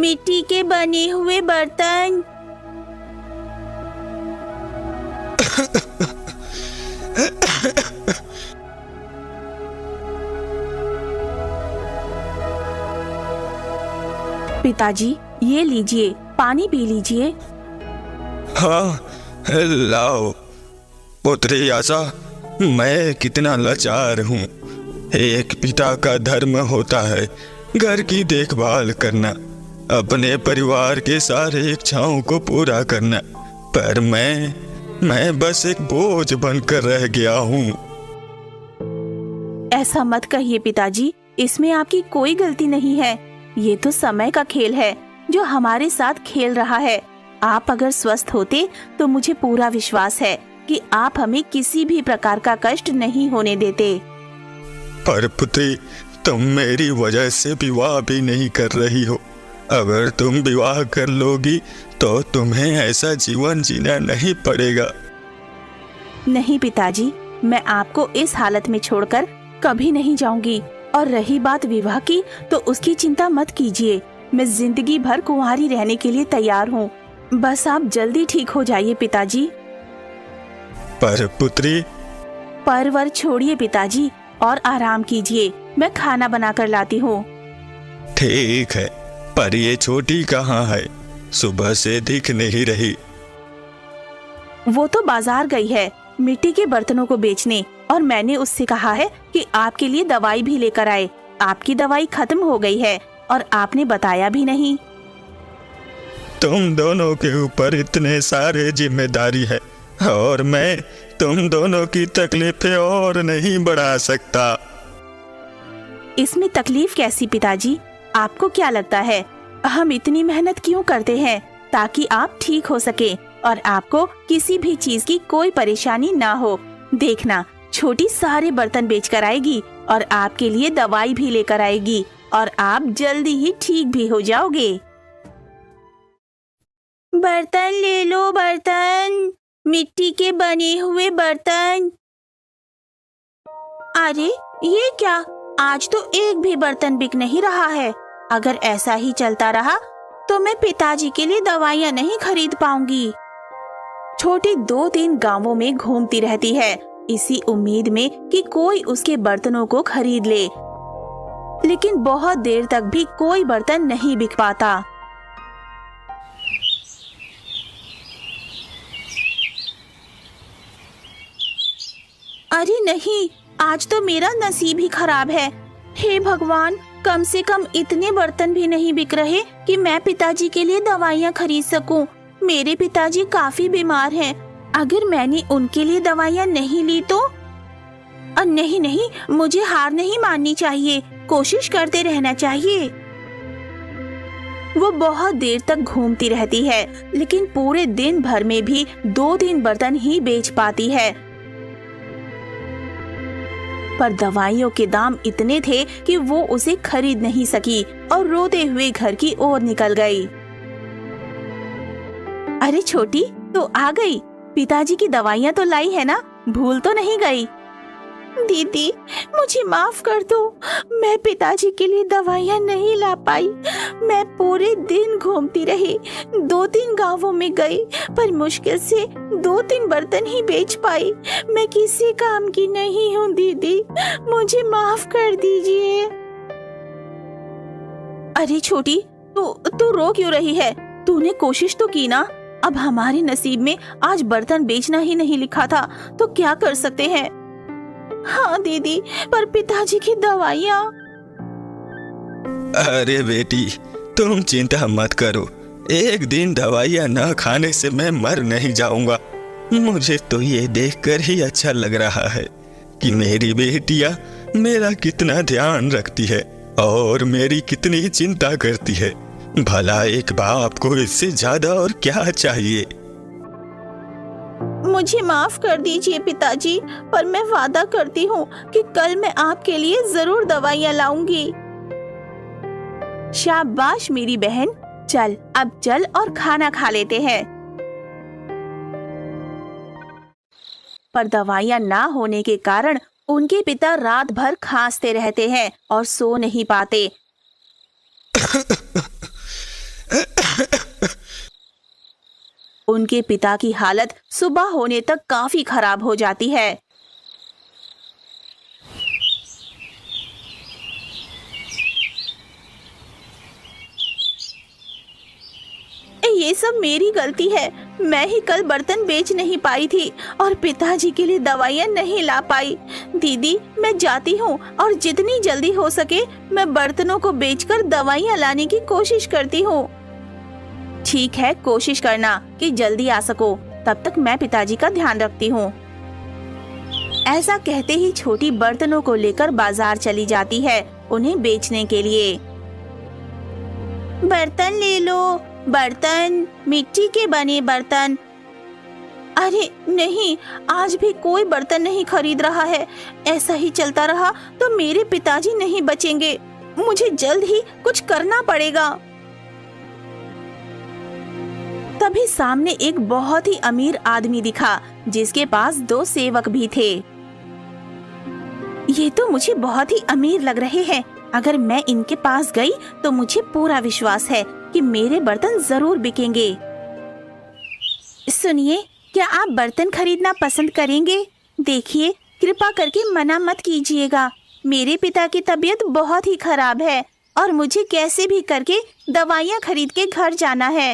मिट्टी के बने हुए बर्तन। पिताजी, ये लीजिए, पानी पी लीजिए। हाँ, लाओ पुत्री आशा, मैं कितना लाचार हूँ। एक पिता का धर्म होता है घर की देखभाल करना, अपने परिवार के सारे इच्छाओं को पूरा करना, पर मैं बस एक बोझ बनकर रह गया हूँ। ऐसा मत कहिए पिताजी, इसमें आपकी कोई गलती नहीं है। ये तो समय का खेल है जो हमारे साथ खेल रहा है। आप अगर स्वस्थ होते तो मुझे पूरा विश्वास है कि आप हमें किसी भी प्रकार का कष्ट नहीं होने देते। पर पुत्री, तुम मेरी वजह से विवाह भी नहीं कर रही हो। अगर तुम विवाह कर लोगी तो तुम्हें ऐसा जीवन जीना नहीं पड़ेगा। नहीं पिताजी, मैं आपको इस हालत में छोड़कर कभी नहीं जाऊंगी। और रही बात विवाह की, तो उसकी चिंता मत कीजिए। मैं जिंदगी भर कुंवारी रहने के लिए तैयार हूँ। बस आप जल्दी ठीक हो जाइए पिताजी। पर पुत्री। परवर छोड़िए पिताजी और आराम कीजिए। मैं खाना बनाकर लाती हूँ। ठीक है, पर ये छोटी कहाँ है? सुबह से दिख नहीं रही। वो तो बाजार गई है मिट्टी के बर्तनों को बेचने, और मैंने उससे कहा है कि आपके लिए दवाई भी लेकर आए। आपकी दवाई खत्म हो गई है और आपने बताया भी नहीं। तुम दोनों के ऊपर इतने सारे जिम्मेदारी है और मैं तुम दोनों की तकलीफें और नहीं बढ़ा सकता। इसमें तकलीफ कैसी पिताजी? आपको क्या लगता है हम इतनी मेहनत क्यों करते हैं? ताकि आप ठीक हो सके और आपको किसी भी चीज की कोई परेशानी ना हो। देखना, छोटी सारे बर्तन बेचकर आएगी और आपके लिए दवाई भी लेकर आएगी और आप जल्दी ही ठीक भी हो जाओगे। बर्तन ले लो, बर्तन, मिट्टी के बने हुए बर्तन। अरे ये क्या, आज तो एक भी बर्तन बिक नहीं रहा है। अगर ऐसा ही चलता रहा तो मैं पिताजी के लिए दवाइयाँ नहीं खरीद पाऊंगी। छोटी 2-3 गांवों में घूमती रहती है इसी उम्मीद में कि कोई उसके बर्तनों को खरीद ले, लेकिन बहुत देर तक भी कोई बर्तन नहीं बिक पाता। अरे नहीं, आज तो मेरा नसीब ही खराब है। हे भगवान, कम से कम इतने बर्तन भी नहीं बिक रहे कि मैं पिताजी के लिए दवाइयाँ खरीद सकूं। मेरे पिताजी काफी बीमार हैं। अगर मैंने उनके लिए दवाइयाँ नहीं ली तो? नहीं, मुझे हार नहीं माननी चाहिए, कोशिश करते रहना चाहिए। वो बहुत देर तक घूमती रहती है, लेकिन पूरे दिन भर में भी 2-3 बर्तन ही बेच पाती है। पर दवाइयों के दाम इतने थे कि वो उसे खरीद नहीं सकी और रोते हुए घर की ओर निकल गई। अरे छोटी, तो आ गई? पिताजी की दवाइयाँ तो लाई है ना? भूल तो नहीं गई? दीदी, मुझे माफ कर दो, मैं पिताजी के लिए दवाइयाँ नहीं ला पाई। मैं पूरे दिन घूमती रही, 2-3 गांवों में गई, पर मुश्किल से 2-3 बर्तन ही बेच पाई। मैं किसी काम की नहीं हूँ दीदी, मुझे माफ कर दीजिए। अरे छोटी, तू रो क्यों रही है? तूने कोशिश तो की ना। अब हमारे नसीब में आज बर्तन बेचना ही नहीं लिखा था, तो क्या कर सकते हैं? हाँ दीदी, पर पिताजी की दवाइयाँ। अरे बेटी, तुम चिंता मत करो। एक दिन दवाइयाँ न खाने से मैं मर नहीं जाऊंगा। मुझे तो ये देखकर ही अच्छा लग रहा है कि मेरी बेटियाँ मेरा कितना ध्यान रखती है और मेरी कितनी चिंता करती है। भला एक बाप को इससे ज्यादा और क्या चाहिए? मुझे माफ कर दीजिए पिताजी, पर मैं वादा करती हूँ कि कल मैं आपके लिए जरूर दवाइयाँ लाऊंगी। शाबाश मेरी बहन, चल अब चल और खाना खा लेते हैं। पर दवाइयाँ ना होने के कारण उनके पिता रात भर खांसते रहते हैं और सो नहीं पाते। उनके पिता की हालत सुबह होने तक काफी खराब हो जाती है। ये सब मेरी गलती है। मैं ही कल बर्तन बेच नहीं पाई थी और पिताजी के लिए दवाइयाँ नहीं ला पाई। दीदी, मैं जाती हूँ और जितनी जल्दी हो सके मैं बर्तनों को बेचकर दवाइयाँ लाने की कोशिश करती हूँ। ठीक है, कोशिश करना कि जल्दी आ सको। तब तक मैं पिताजी का ध्यान रखती हूँ। ऐसा कहते ही छोटी बर्तनों को लेकर बाजार चली जाती है उन्हें बेचने के लिए। बर्तन ले लो, बर्तन, मिट्टी के बने बर्तन। अरे नहीं, आज भी कोई बर्तन नहीं खरीद रहा है। ऐसा ही चलता रहा तो मेरे पिताजी नहीं बचेंगे। मुझे जल्द ही कुछ करना पड़ेगा। तभी सामने एक बहुत ही अमीर आदमी दिखा जिसके पास 2 सेवक भी थे। ये तो मुझे बहुत ही अमीर लग रहे हैं। अगर मैं इनके पास गई तो मुझे पूरा विश्वास है कि मेरे बर्तन जरूर बिकेंगे। सुनिए, क्या आप बर्तन खरीदना पसंद करेंगे? देखिए, कृपा करके मना मत कीजिएगा। मेरे पिता की तबीयत बहुत ही खराब है और मुझे कैसे भी करके दवाइयाँ खरीद के घर जाना है।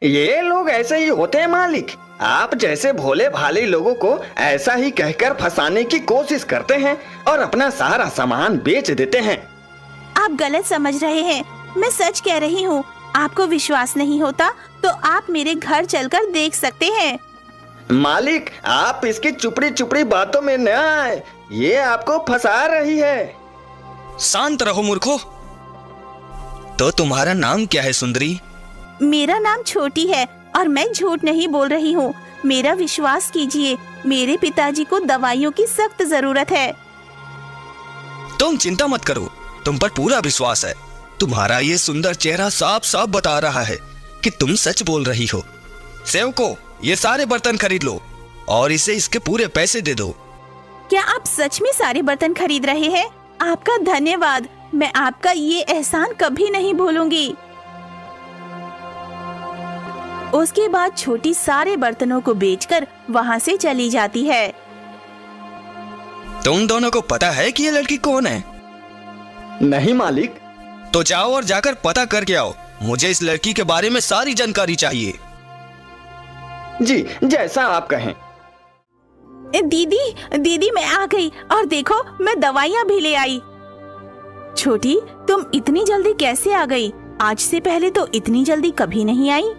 ये लोग ऐसे ही होते हैं मालिक। आप जैसे भोले भाले लोगों को ऐसा ही कहकर फंसाने की कोशिश करते हैं और अपना सारा सामान बेच देते हैं। आप गलत समझ रहे हैं। मैं सच कह रही हूँ। आपको विश्वास नहीं होता तो आप मेरे घर चलकर देख सकते हैं। मालिक, आप इसकी चुपड़ी चुपड़ी बातों में न आए। ये आपको फंसा रही है। शांत रहो मूर्खो। तो तुम्हारा नाम क्या है सुंदरी? मेरा नाम छोटी है और मैं झूठ नहीं बोल रही हूँ। मेरा विश्वास कीजिए, मेरे पिताजी को दवाइयों की सख्त जरूरत है। तुम चिंता मत करो, तुम पर पूरा विश्वास है। तुम्हारा ये सुंदर चेहरा साफ साफ बता रहा है कि तुम सच बोल रही हो। सेवको, ये सारे बर्तन खरीद लो और इसे इसके पूरे पैसे दे दो। क्या आप सच में सारे बर्तन खरीद रहे हैं? आपका धन्यवाद। मैं आपका ये एहसान कभी नहीं भूलूंगी। उसके बाद छोटी सारे बर्तनों को बेचकर वहाँ से चली जाती है। तुम दोनों को पता है कि ये लड़की कौन है? नहीं मालिक। तो जाओ और जाकर पता करके आओ। मुझे इस लड़की के बारे में सारी जानकारी चाहिए। जी, जैसा आप कहें। दीदी मैं आ गई और देखो, मैं दवाइयाँ भी ले आई। छोटी, तुम इतनी जल्दी कैसे आ गई? आज से पहले तो इतनी जल्दी कभी नहीं आई।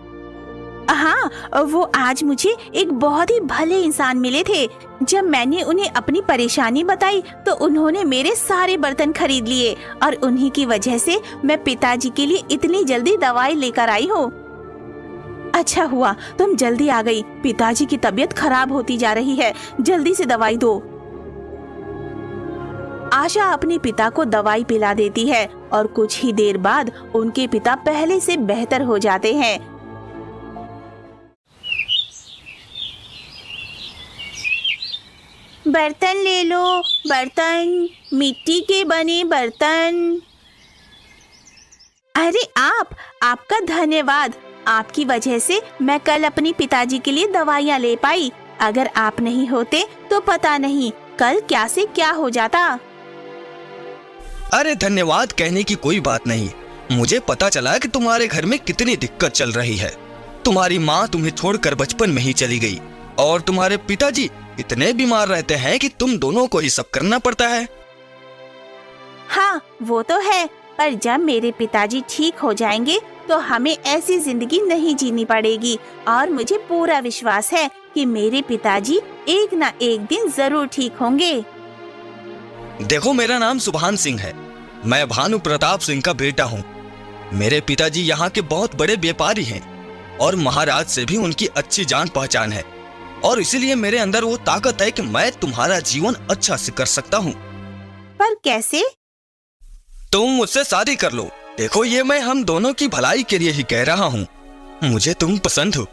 हाँ, वो आज मुझे एक बहुत ही भले इंसान मिले थे। जब मैंने उन्हें अपनी परेशानी बताई तो उन्होंने मेरे सारे बर्तन खरीद लिए और उन्हीं की वजह से मैं पिताजी के लिए इतनी जल्दी दवाई लेकर आई हूँ। अच्छा हुआ तुम जल्दी आ गई। पिताजी की तबीयत खराब होती जा रही है। जल्दी से दवाई दो। आशा अपने पिता को दवाई पिला देती है और कुछ ही देर बाद उनके पिता पहले से बेहतर हो जाते हैं। बर्तन ले लो, बर्तन, मिट्टी के बने बर्तन। अरे आपका धन्यवाद। आपकी वजह से मैं कल अपने पिताजी के लिए दवाइयाँ ले पाई। अगर आप नहीं होते तो पता नहीं कल क्या से क्या हो जाता। अरे धन्यवाद कहने की कोई बात नहीं। मुझे पता चला कि तुम्हारे घर में कितनी दिक्कत चल रही है। तुम्हारी माँ तुम्हें छोड़कर बचपन में ही चली गई और तुम्हारे पिताजी इतने बीमार रहते हैं कि तुम दोनों को ही सब करना पड़ता है। हाँ, वो तो है, पर जब मेरे पिताजी ठीक हो जाएंगे तो हमें ऐसी जिंदगी नहीं जीनी पड़ेगी और मुझे पूरा विश्वास है कि मेरे पिताजी एक ना एक दिन जरूर ठीक होंगे। देखो, मेरा नाम सुभान सिंह है। मैं भानु प्रताप सिंह का बेटा हूँ। मेरे पिताजी यहाँ के बहुत बड़े व्यापारी हैं और महाराज से भी उनकी अच्छी जान पहचान है और इसीलिए मेरे अंदर वो ताकत है कि मैं तुम्हारा जीवन अच्छा से कर सकता हूँ। पर कैसे? तुम मुझसे शादी कर लो। देखो, ये मैं हम दोनों की भलाई के लिए ही कह रहा हूँ। मुझे तुम पसंद हो।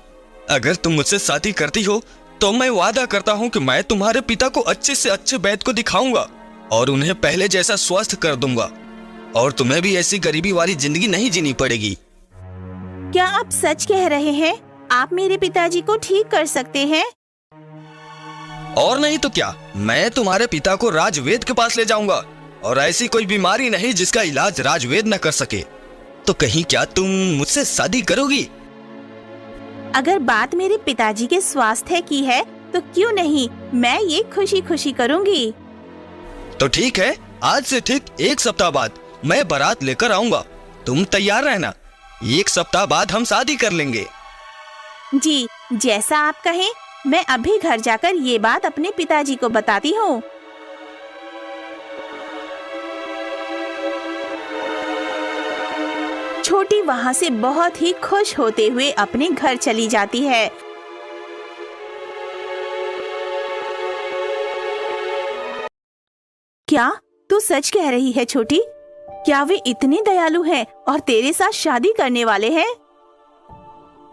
अगर तुम मुझसे शादी करती हो तो मैं वादा करता हूँ कि मैं तुम्हारे पिता को अच्छे से अच्छे वैद्य को दिखाऊंगा और उन्हें पहले जैसा स्वस्थ कर दूंगा और तुम्हें भी ऐसी गरीबी वाली जिंदगी नहीं जीनी पड़ेगी। क्या आप सच कह रहे हैं? आप मेरे पिताजी को ठीक कर सकते हैं? और नहीं तो क्या, मैं तुम्हारे पिता को राजवेद के पास ले जाऊंगा, और ऐसी कोई बीमारी नहीं जिसका इलाज राजवेद न कर सके। तो कहीं क्या तुम मुझसे शादी करोगी? अगर बात मेरे पिताजी के स्वास्थ्य की है तो क्यों नहीं, मैं ये खुशी खुशी करूंगी। तो ठीक है, आज से ठीक 1 सप्ताह बाद मैं बारात लेकर आऊंगा। तुम तैयार रहना, 1 सप्ताह बाद हम शादी कर लेंगे। जी, जैसा आप कहें। मैं अभी घर जाकर ये बात अपने पिताजी को बताती हूँ। छोटी वहाँ से बहुत ही खुश होते हुए अपने घर चली जाती है। क्या तू सच कह रही है छोटी? क्या वे इतने दयालु हैं और तेरे साथ शादी करने वाले हैं?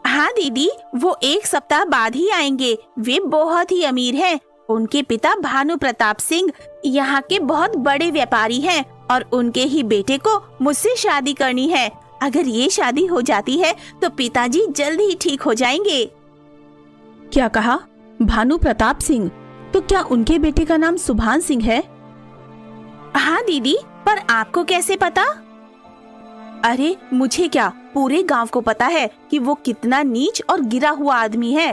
हाँ दीदी, वो 1 सप्ताह बाद ही आएंगे। वे बहुत ही अमीर हैं। उनके पिता भानु प्रताप सिंह यहाँ के बहुत बड़े व्यापारी हैं और उनके ही बेटे को मुझसे शादी करनी है। अगर ये शादी हो जाती है तो पिताजी जल्द ही ठीक हो जाएंगे। क्या कहा? भानु प्रताप सिंह? तो क्या उनके बेटे का नाम सुभान सिंह है? हाँ दीदी, पर आपको कैसे पता? अरे मुझे क्या, पूरे गांव को पता है कि वो कितना नीच और गिरा हुआ आदमी है।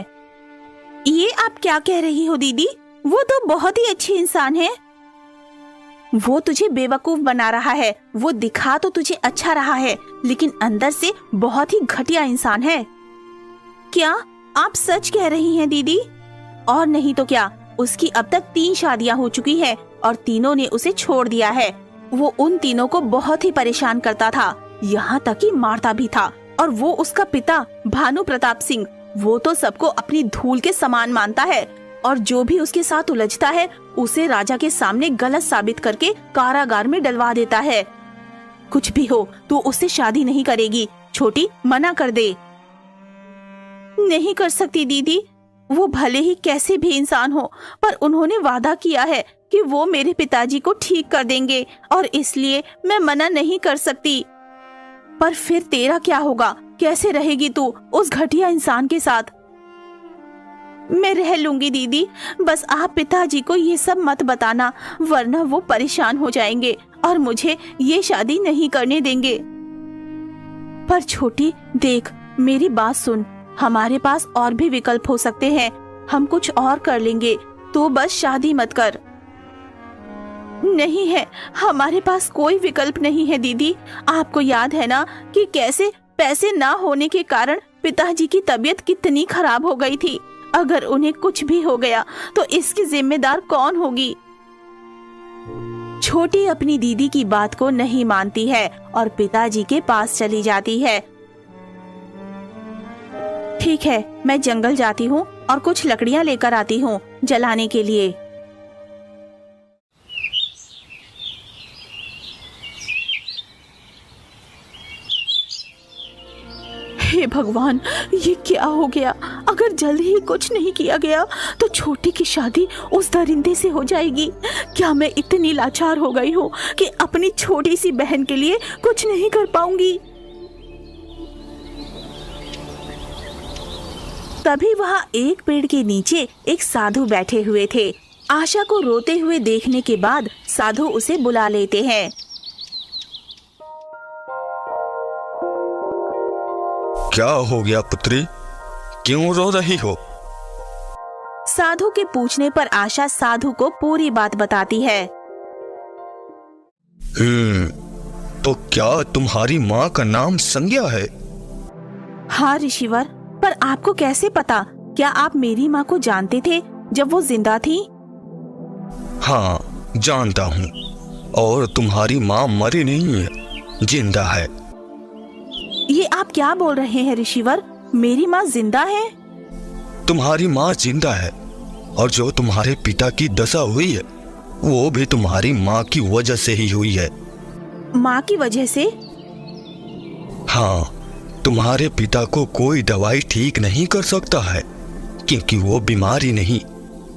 ये आप क्या कह रही हो दीदी? वो तो बहुत ही अच्छी इंसान है। वो तुझे बेवकूफ बना रहा है। वो दिखा तो तुझे अच्छा रहा है, लेकिन अंदर से बहुत ही घटिया इंसान है। क्या आप सच कह रही हैं दीदी? और नहीं तो क्या, उसकी अब तक 3 शादियां हो चुकी है और तीनों ने उसे छोड़ दिया है। वो उन तीनों को बहुत ही परेशान करता था, यहाँ तक कि मारता भी था। और वो उसका पिता भानु प्रताप सिंह, वो तो सबको अपनी धूल के समान मानता है और जो भी उसके साथ उलझता है उसे राजा के सामने गलत साबित करके कारागार में डलवा देता है। कुछ भी हो, तू उससे शादी नहीं करेगी। छोटी, मना कर दे। नहीं कर सकती दीदी। वो भले ही कैसे भी इंसान हो, पर उन्होंने वादा किया है कि वो मेरे पिताजी को ठीक कर देंगे और इसलिए मैं मना नहीं कर सकती। पर फिर तेरा क्या होगा? कैसे रहेगी तू उस घटिया इंसान के साथ? मैं रह लूंगी दीदी, बस आप पिताजी को ये सब मत बताना, वरना वो परेशान हो जाएंगे और मुझे ये शादी नहीं करने देंगे। पर छोटी देख, मेरी बात सुन, हमारे पास और भी विकल्प हो सकते हैं। हम कुछ और कर लेंगे, तो बस शादी मत कर। नहीं है, हमारे पास कोई विकल्प नहीं है दीदी। आपको याद है ना कि कैसे पैसे ना होने के कारण पिताजी की तबीयत कितनी खराब हो गई थी। अगर उन्हें कुछ भी हो गया तो इसकी जिम्मेदार कौन होगी? छोटी अपनी दीदी की बात को नहीं मानती है और पिताजी के पास चली जाती है। ठीक है, मैं जंगल जाती हूँ और कुछ लकड़ियाँ लेकर आती हूँ जलाने के लिए। हे भगवान, ये क्या हो गया? अगर जल्द ही कुछ नहीं किया गया तो छोटी की शादी उस दरिंदे से हो जाएगी। क्या मैं इतनी लाचार हो गई हूँ कि अपनी छोटी सी बहन के लिए कुछ नहीं कर पाऊंगी? तभी वहाँ एक पेड़ के नीचे एक साधु बैठे हुए थे। आशा को रोते हुए देखने के बाद साधु उसे बुला लेते हैं। क्या हो गया पुत्री, क्यों रो रही हो? साधु के पूछने पर आशा साधु को पूरी बात बताती है। तो क्या तुम्हारी माँ का नाम संज्ञा है? हाँ ऋषिवर, पर आपको कैसे पता? क्या आप मेरी माँ को जानते थे जब वो जिंदा थी? हाँ, जानता हूँ। और तुम्हारी माँ मरी नहीं है, जिंदा है। ये आप क्या बोल रहे हैं ऋषिवर? मेरी माँ जिंदा है? तुम्हारी माँ जिंदा है और जो तुम्हारे पिता की दशा हुई है वो भी तुम्हारी माँ की वजह से ही हुई है। माँ की वजह से? हाँ, तुम्हारे पिता को कोई दवाई ठीक नहीं कर सकता है, क्योंकि वो बीमारी नहीं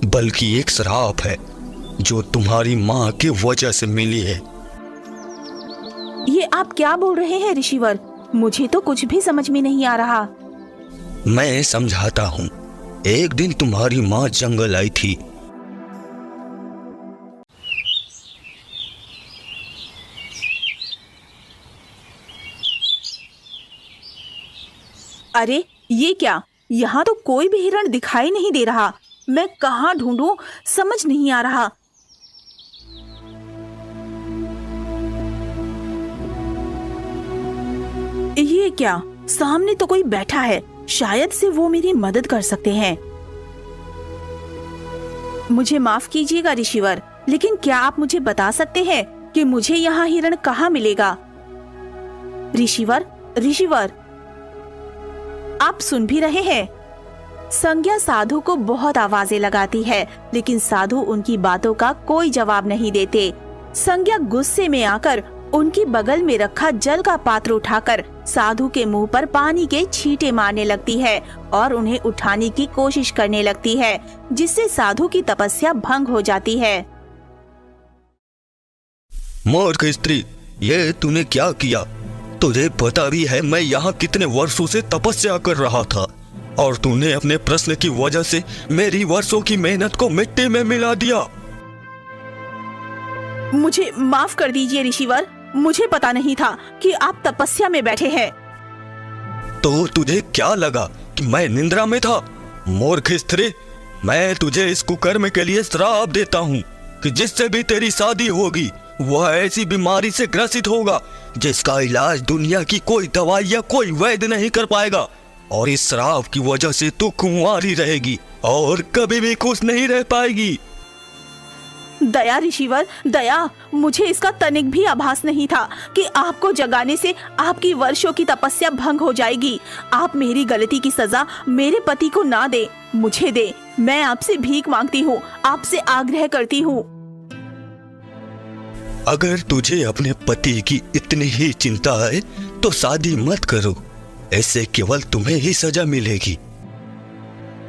बल्कि एक श्राप है जो तुम्हारी माँ की वजह से मिली है। ये आप क्या बोल रहे हैं ऋषिवर? मुझे तो कुछ भी समझ में नहीं आ रहा। मैं समझाता हूँ। एक दिन तुम्हारी माँ जंगल आई थी। अरे ये क्या, यहाँ तो कोई भी हिरण दिखाई नहीं दे रहा। मैं कहाँ ढूंढूं, समझ नहीं आ रहा। ये क्या, सामने तो कोई बैठा है, शायद से वो मेरी मदद कर सकते हैं। मुझे माफ कीजिएगा ऋषिवर, लेकिन क्या आप मुझे बता सकते हैं कि मुझे यहाँ हिरण कहाँ मिलेगा? ऋषिवर, ऋषिवर, आप सुन भी रहे हैं? संज्ञा साधु को बहुत आवाजें लगाती है, लेकिन साधु उनकी बातों का कोई जवाब नहीं देते। संज्ञा गुस्से में आकर उनकी बगल में रखा जल का पात्र उठाकर साधु के मुंह पर पानी के छींटे मारने लगती है और उन्हें उठाने की कोशिश करने लगती है, जिससे साधु की तपस्या भंग हो जाती है। मूर्ख स्त्री, ये तूने क्या किया? तुझे पता भी है मैं यहाँ कितने वर्षों से तपस्या कर रहा था, और तूने अपने प्रश्न की वजह से मेरी वर्षों की मेहनत को मिट्टी में मिला दिया। मुझे माफ कर दीजिए ऋषिवर, मुझे पता नहीं था कि आप तपस्या में बैठे हैं। तो तुझे क्या लगा कि मैं निंद्रा में था? मूर्ख स्त्री, मैं तुझे इस कुकर्म के लिए श्राप देता हूँ कि जिससे भी तेरी शादी होगी वह ऐसी बीमारी से ग्रसित होगा जिसका इलाज दुनिया की कोई दवाई या कोई वैद्य नहीं कर पाएगा, और इस श्राप की वजह से तू कुंवारी रहेगी और कभी भी खुश नहीं रह पाएगी। दया ऋषिवर, दया, मुझे इसका तनिक भी आभास नहीं था कि आपको जगाने से आपकी वर्षों की तपस्या भंग हो जाएगी। आप मेरी गलती की सजा मेरे पति को ना दे, मुझे दे। मैं आपसे भीख मांगती हूँ, आपसे आग्रह करती हूँ। अगर तुझे अपने पति की इतनी ही चिंता है तो शादी मत करो, इससे केवल तुम्हें ही सजा मिलेगी।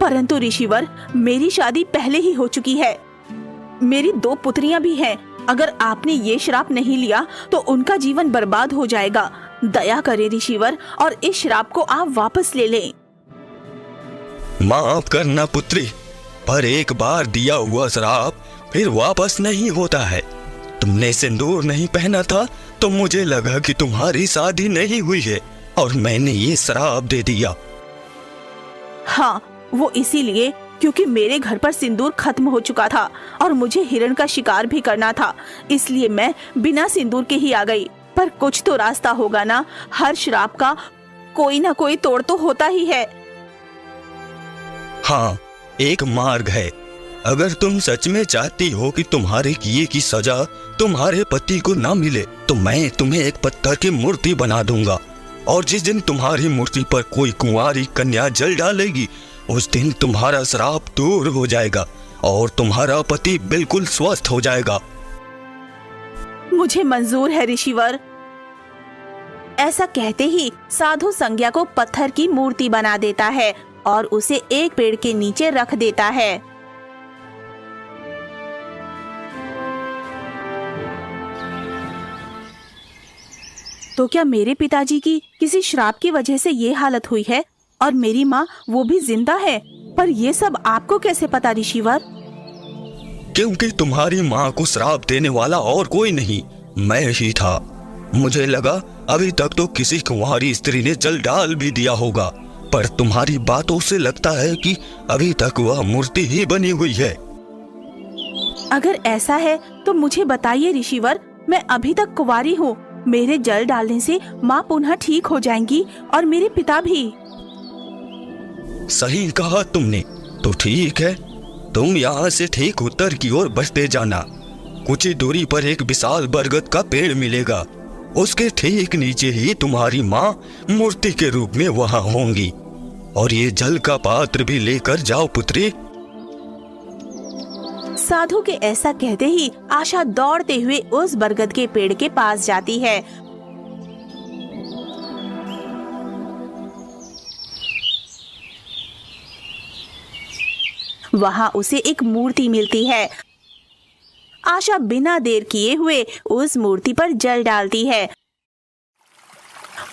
परंतु ऋषिवर, मेरी शादी पहले ही हो चुकी है, मेरी 2 पुत्रियां भी हैं। अगर आपने ये श्राप नहीं लिया तो उनका जीवन बर्बाद हो जाएगा। दया करें ऋषिवर, और इस श्राप को आप वापस ले लें। माफ करना पुत्री, पर एक बार दिया हुआ श्राप फिर वापस नहीं होता है। तुमने सिंदूर नहीं पहना था तो मुझे लगा कि तुम्हारी शादी नहीं हुई है और मैंने ये श्राप दे दिया। हाँ, वो इसीलिए क्योंकि मेरे घर पर सिंदूर खत्म हो चुका था और मुझे हिरण का शिकार भी करना था, इसलिए मैं बिना सिंदूर के ही आ गई। पर कुछ तो रास्ता होगा ना, हर श्राप का कोई ना कोई तोड़ तो होता ही है। हाँ, एक मार्ग है। अगर तुम सच में चाहती हो कि तुम्हारे किए की सजा तुम्हारे पति को ना मिले तो मैं तुम्हें एक पत्थर की मूर्ति बना दूंगा, और जिस दिन तुम्हारी मूर्ति पर कोई कुंवारी कन्या जल डालेगी उस दिन तुम्हारा श्राप दूर हो जाएगा और तुम्हारा पति बिल्कुल स्वस्थ हो जाएगा। मुझे मंजूर है ऋषिवर। ऐसा कहते ही साधु संज्ञा को पत्थर की मूर्ति बना देता है और उसे एक पेड़ के नीचे रख देता है। तो क्या मेरे पिताजी की किसी श्राप की वजह से ये हालत हुई है और मेरी माँ वो भी जिंदा है? पर ये सब आपको कैसे पता ऋषिवर? क्योंकि तुम्हारी माँ को श्राप देने वाला और कोई नहीं, मैं ही था। मुझे लगा अभी तक तो किसी कुंवारी स्त्री ने जल डाल भी दिया होगा, पर तुम्हारी बातों से लगता है कि अभी तक वह मूर्ति ही बनी हुई है। अगर ऐसा है तो मुझे बताइए ऋषिवर, मैं अभी तक कुंवारी हूँ। मेरे जल डालने से माँ पुनः ठीक हो जाएंगी और मेरे पिता भी। सही कहा तुमने। तो ठीक है, तुम यहाँ से ठीक उत्तर की ओर बढ़ते जाना। कुछ ही दूरी पर एक विशाल बरगद का पेड़ मिलेगा, उसके ठीक नीचे ही तुम्हारी माँ मूर्ति के रूप में वहाँ होंगी। और ये जल का पात्र भी लेकर जाओ पुत्री। साधु के ऐसा कहते ही आशा दौड़ते हुए उस बरगद के पेड़ के पास जाती है। वहां उसे एक मूर्ति मिलती है। आशा बिना देर किए हुए उस मूर्ति पर जल डालती है।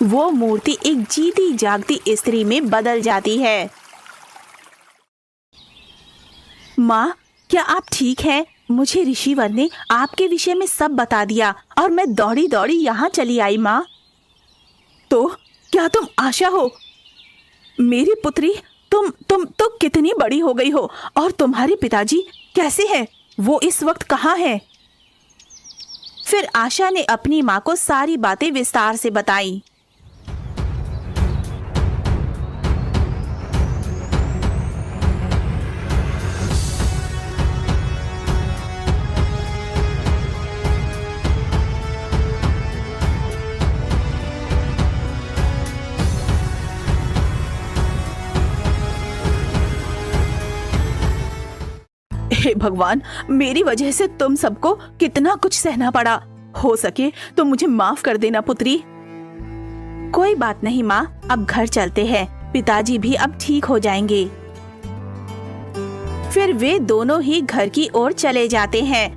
वो मूर्ति एक जीती जागती स्त्री में बदल जाती है। माँ, क्या आप ठीक हैं? मुझे ऋषिवर ने आपके विषय में सब बता दिया और मैं दौड़ी दौड़ी यहाँ चली आई। माँ, तो क्या तुम आशा हो? मेरी पुत्री, तुम तो कितनी बड़ी हो गई हो, और तुम्हारे पिताजी कैसे हैं? वो इस वक्त कहाँ हैं? फिर आशा ने अपनी माँ को सारी बातें विस्तार से बताई। हे भगवान, मेरी वजह से तुम सबको कितना कुछ सहना पड़ा। हो सके तो मुझे माफ कर देना पुत्री। कोई बात नहीं माँ, अब घर चलते हैं। पिताजी भी अब ठीक हो जाएंगे। फिर वे दोनों ही घर की ओर चले जाते हैं।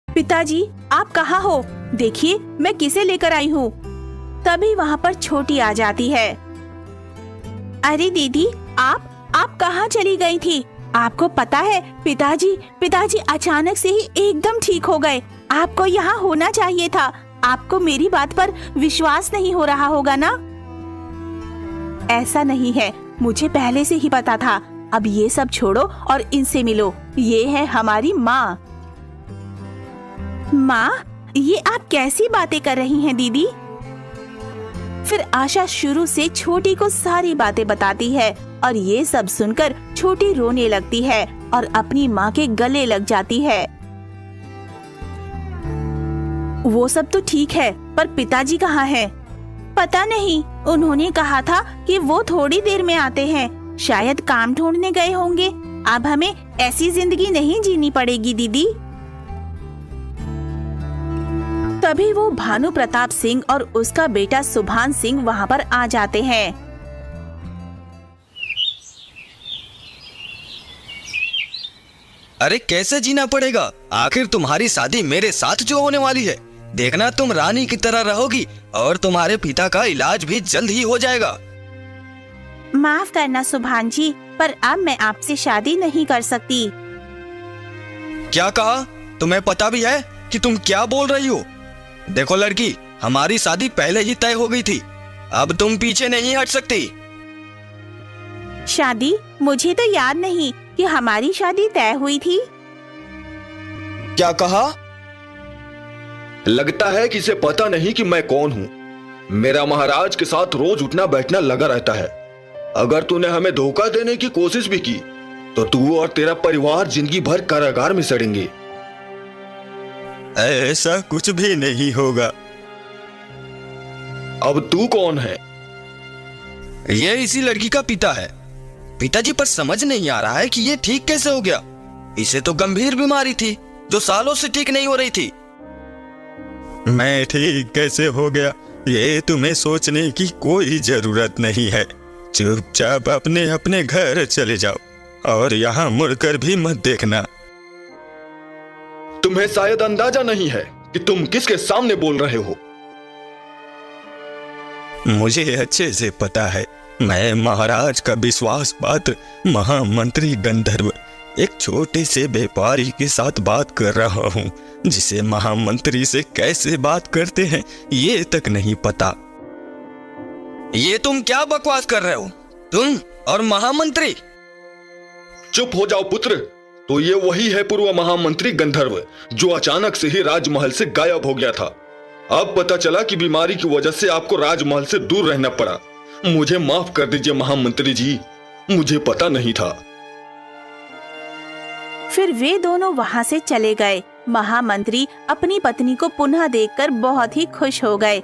पिताजी, आप कहाँ हो? देखिए, मैं किसे लेकर आई हूँ। तभी वहाँ पर छोटी आ जाती है। अरे दीदी, आप कहाँ चली गई थी? आपको पता है पिताजी अचानक से ही एकदम ठीक हो गए। आपको यहाँ होना चाहिए था। आपको मेरी बात पर विश्वास नहीं हो रहा होगा ना? ऐसा नहीं है, मुझे पहले से ही पता था। अब ये सब छोड़ो और इनसे मिलो। ये है हमारी माँ। माँ, ये आप कैसी बातें कर रही हैं दीदी? फिर आशा शुरू से छोटी को सारी बातें बताती है और ये सब सुनकर छोटी रोने लगती है और अपनी माँ के गले लग जाती है। वो सब तो ठीक है, पर पिताजी कहाँ हैं? पता नहीं, उन्होंने कहा था कि वो थोड़ी देर में आते हैं। शायद काम ढूंढने गए होंगे। अब हमें ऐसी जिंदगी नहीं जीनी पड़ेगी दीदी। तभी वो भानु प्रताप सिंह और उसका बेटा सुभान सिंह वहाँ पर आ जाते हैं। अरे कैसे जीना पड़ेगा? आखिर तुम्हारी शादी मेरे साथ जो होने वाली है, देखना तुम रानी की तरह रहोगी और तुम्हारे पिता का इलाज भी जल्द ही हो जाएगा। माफ करना सुभान जी, पर अब मैं आपसे शादी नहीं कर सकती। क्या कहा? तुम्हें पता भी है कि तुम क्या बोल रही हो? देखो लड़की, हमारी शादी पहले ही तय हो गई थी। अब तुम पीछे नहीं हट सकती। शादी? मुझे तो याद नहीं कि हमारी शादी तय हुई थी। क्या कहा? लगता है कि इसे पता नहीं कि मैं कौन हूं। मेरा महाराज के साथ रोज उठना बैठना लगा रहता है। अगर तूने हमें धोखा देने की कोशिश भी की तो तू और तेरा परिवार जिंदगी भर कारागार में सड़ेंगे। ऐसा कुछ भी नहीं होगा। अब तू कौन है? ये इसी लड़की का पिता है। पिताजी पर समझ नहीं आ रहा है कि ये ठीक कैसे हो गया। इसे तो गंभीर बीमारी थी जो सालों से ठीक नहीं हो रही थी। मैं ठीक कैसे हो गया, ये तुम्हें सोचने की कोई जरूरत नहीं है। चुपचाप अपने अपने घर चले जाओ और यहाँ मुड़कर भी मत देखना। तुम्हें शायद अंदाजा नहीं है कि तुम किसके सामने बोल रहे हो। मुझे अच्छे से पता है, मैं महाराज का विश्वास पात्र महामंत्री गंधर्व एक छोटे से व्यापारी के साथ बात कर रहा हूँ, जिसे महामंत्री से कैसे बात करते हैं ये तक नहीं पता। ये तुम क्या बकवास कर रहे हो? तुम और महामंत्री? चुप हो जाओ पुत्र। तो ये वही है पूर्व महामंत्री गंधर्व जो अचानक से ही राजमहल से गायब हो गया था। अब पता चला कि बीमारी की वजह से आपको राजमहल से दूर रहना पड़ा। मुझे माफ कर दीजिए महामंत्री जी, मुझे पता नहीं था। फिर वे दोनों वहाँ से चले गए। महामंत्री अपनी पत्नी को पुनः देखकर बहुत ही खुश हो गए।